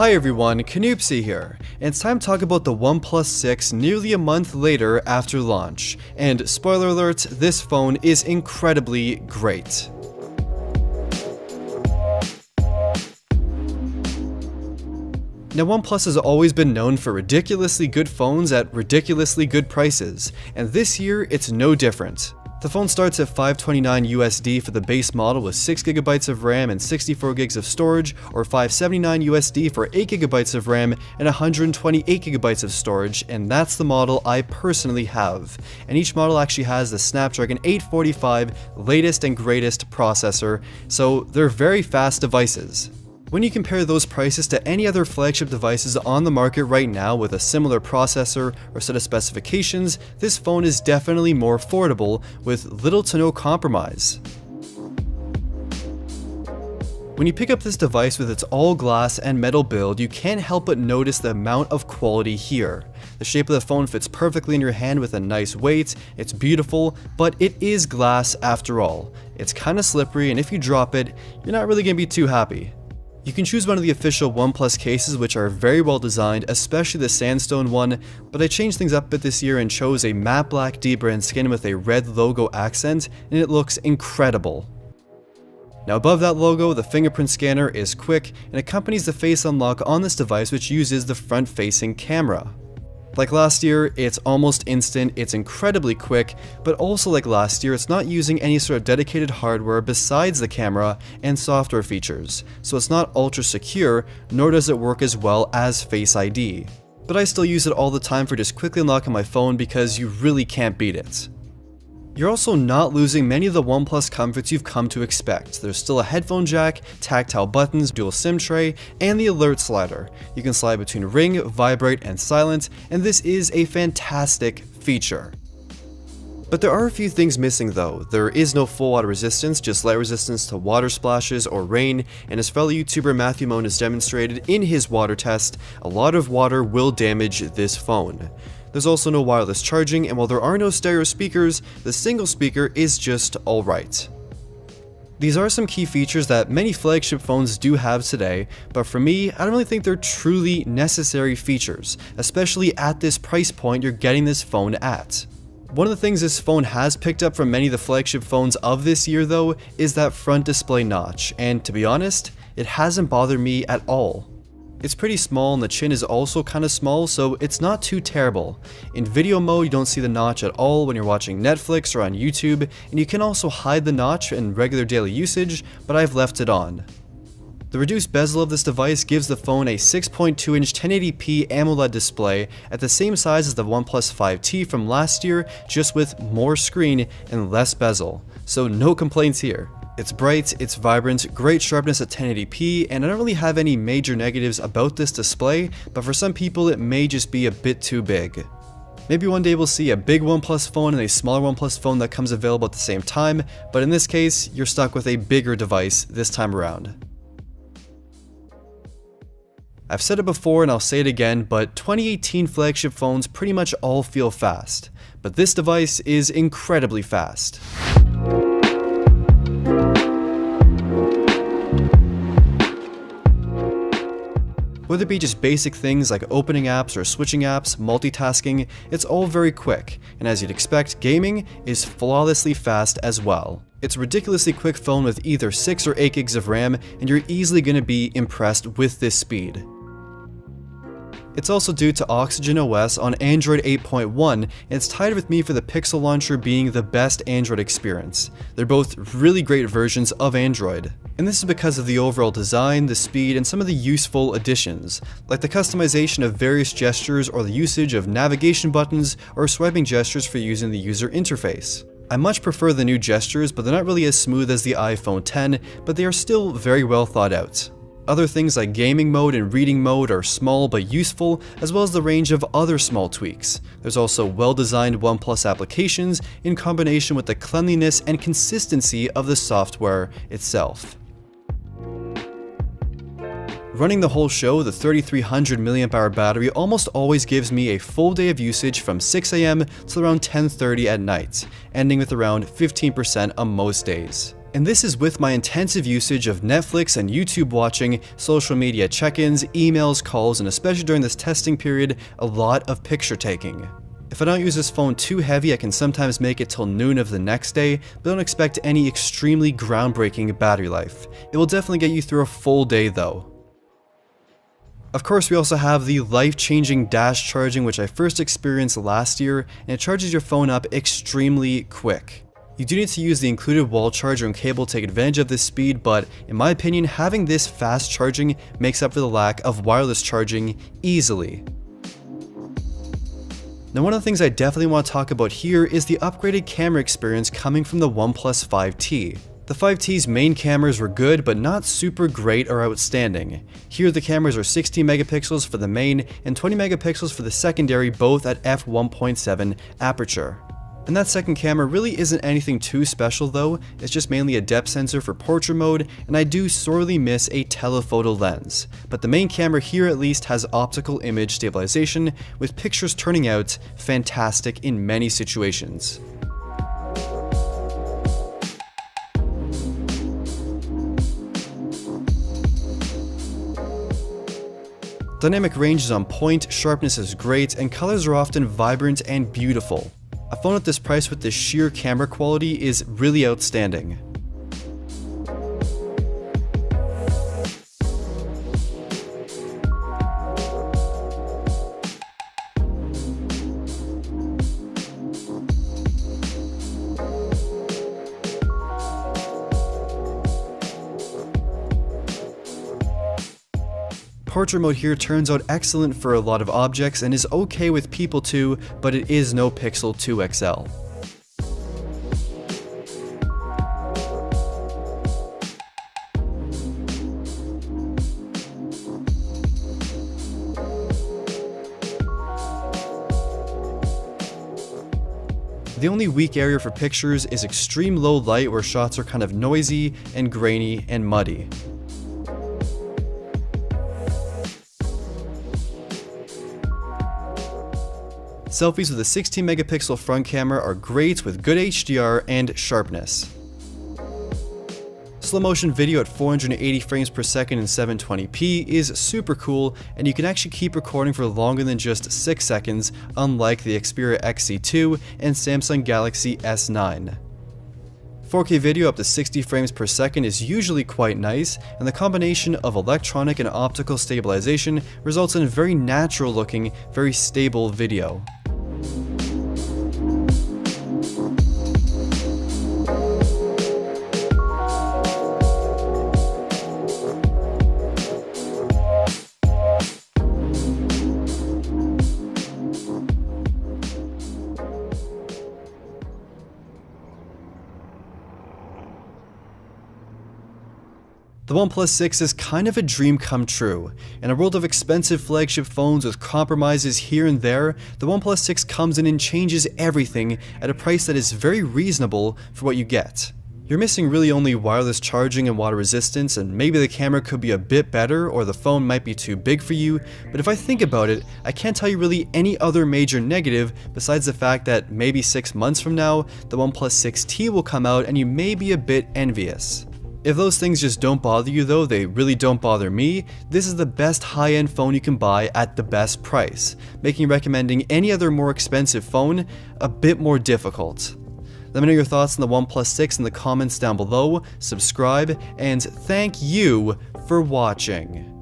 Hi everyone, Canoopsy here, and it's time to talk about the OnePlus 6 nearly a month later after launch. And spoiler alert, this phone is incredibly great. Now, OnePlus has always been known for ridiculously good phones at ridiculously good prices, and this year it's no different. The phone starts at $529 USD for the base model with 6GB of RAM and 64GB of storage, or $579 USD for 8GB of RAM and 128GB of storage, and that's the model I personally have. And each model actually has the Snapdragon 845 latest and greatest processor, so they're very fast devices. When you compare those prices to any other flagship devices on the market right now with a similar processor or set of specifications, this phone is definitely more affordable with little to no compromise. When you pick up this device with its all glass and metal build, you can't help but notice the amount of quality here. The shape of the phone fits perfectly in your hand with a nice weight, it's beautiful, but it is glass after all. It's kinda slippery, and if you drop it, you're not really gonna be too happy. You can choose one of the official OnePlus cases, which are very well designed, especially the sandstone one, but I changed things up a bit this year and chose a matte black D-brand skin with a red logo accent, and it looks incredible. Now above that logo, the fingerprint scanner is quick and accompanies the face unlock on this device, which uses the front-facing camera. Like last year, it's almost instant, it's incredibly quick, but also like last year, it's not using any sort of dedicated hardware besides the camera and software features, so it's not ultra secure, nor does it work as well as Face ID. But I still use it all the time for just quickly unlocking my phone because you really can't beat it. You're also not losing many of the OnePlus comforts you've come to expect. There's still a headphone jack, tactile buttons, dual SIM tray, and the alert slider. You can slide between ring, vibrate, and silent, and this is a fantastic feature. But there are a few things missing though. There is no full water resistance, just light resistance to water splashes or rain, and as fellow YouTuber Matthew Moan has demonstrated in his water test, a lot of water will damage this phone. There's also no wireless charging, and while there are no stereo speakers, the single speaker is just alright. These are some key features that many flagship phones do have today, but for me, I don't really think they're truly necessary features, especially at this price point you're getting this phone at. One of the things this phone has picked up from many of the flagship phones of this year though, is that front display notch, and to be honest, it hasn't bothered me at all. It's pretty small and the chin is also kinda small, so it's not too terrible. In video mode, you don't see the notch at all when you're watching Netflix or on YouTube, and you can also hide the notch in regular daily usage, but I've left it on. The reduced bezel of this device gives the phone a 6.2-inch 1080p AMOLED display at the same size as the OnePlus 5T from last year, just with more screen and less bezel, so no complaints here. It's bright, it's vibrant, great sharpness at 1080p, and I don't really have any major negatives about this display, but for some people it may just be a bit too big. Maybe one day we'll see a big OnePlus phone and a smaller OnePlus phone that comes available at the same time, but in this case, you're stuck with a bigger device this time around. I've said it before and I'll say it again, but 2018 flagship phones pretty much all feel fast, but this device is incredibly fast. Whether it be just basic things like opening apps or switching apps, multitasking, it's all very quick, and as you'd expect, gaming is flawlessly fast as well. It's a ridiculously quick phone with either 6 or 8 gigs of RAM, and you're easily going to be impressed with this speed. It's also due to Oxygen OS on Android 8.1, and it's tied with me for the Pixel launcher being the best Android experience. They're both really great versions of Android. And this is because of the overall design, the speed, and some of the useful additions, like the customization of various gestures or the usage of navigation buttons or swiping gestures for using the user interface. I much prefer the new gestures, but they're not really as smooth as the iPhone X, but they are still very well thought out. Other things like gaming mode and reading mode are small but useful, as well as the range of other small tweaks. There's also well-designed OnePlus applications in combination with the cleanliness and consistency of the software itself. Running the whole show, the 3300 mAh battery almost always gives me a full day of usage from 6 AM to around 10:30 at night, ending with around 15% on most days. And this is with my intensive usage of Netflix and YouTube watching, social media check-ins, emails, calls, and especially during this testing period, a lot of picture taking. If I don't use this phone too heavy, I can sometimes make it till noon of the next day, but don't expect any extremely groundbreaking battery life. It will definitely get you through a full day though. Of course, we also have the life-changing dash charging, which I first experienced last year, and it charges your phone up extremely quick. You do need to use the included wall charger and cable to take advantage of this speed, but in my opinion, having this fast charging makes up for the lack of wireless charging easily. Now, one of the things I definitely want to talk about here is the upgraded camera experience coming from the OnePlus 5T. The 5T's main cameras were good, but not super great or outstanding. Here the cameras are 16 megapixels for the main and 20 megapixels for the secondary, both at f1.7 aperture. And that second camera really isn't anything too special though, it's just mainly a depth sensor for portrait mode, and I do sorely miss a telephoto lens. But the main camera here at least has optical image stabilization, with pictures turning out fantastic in many situations. Dynamic range is on point, sharpness is great, and colors are often vibrant and beautiful. A phone at this price with this sheer camera quality is really outstanding. Portrait mode here turns out excellent for a lot of objects and is okay with people too, but it is no Pixel 2 XL. The only weak area for pictures is extreme low light where shots are kind of noisy and grainy and muddy. Selfies with a 16 megapixel front camera are great with good HDR and sharpness. Slow motion video at 480 frames per second in 720p is super cool, and you can actually keep recording for longer than just 6 seconds, unlike the Xperia XZ2 and Samsung Galaxy S9. 4K video up to 60 frames per second is usually quite nice, and the combination of electronic and optical stabilization results in a very natural looking, very stable video. The OnePlus 6 is kind of a dream come true. In a world of expensive flagship phones with compromises here and there, the OnePlus 6 comes in and changes everything at a price that is very reasonable for what you get. You're missing really only wireless charging and water resistance, and maybe the camera could be a bit better or the phone might be too big for you, but if I think about it, I can't tell you really any other major negative besides the fact that maybe 6 months from now, the OnePlus 6T will come out and you may be a bit envious. If those things just don't bother you though, they really don't bother me, this is the best high-end phone you can buy at the best price, making recommending any other more expensive phone a bit more difficult. Let me know your thoughts on the OnePlus 6 in the comments down below, subscribe, and thank you for watching.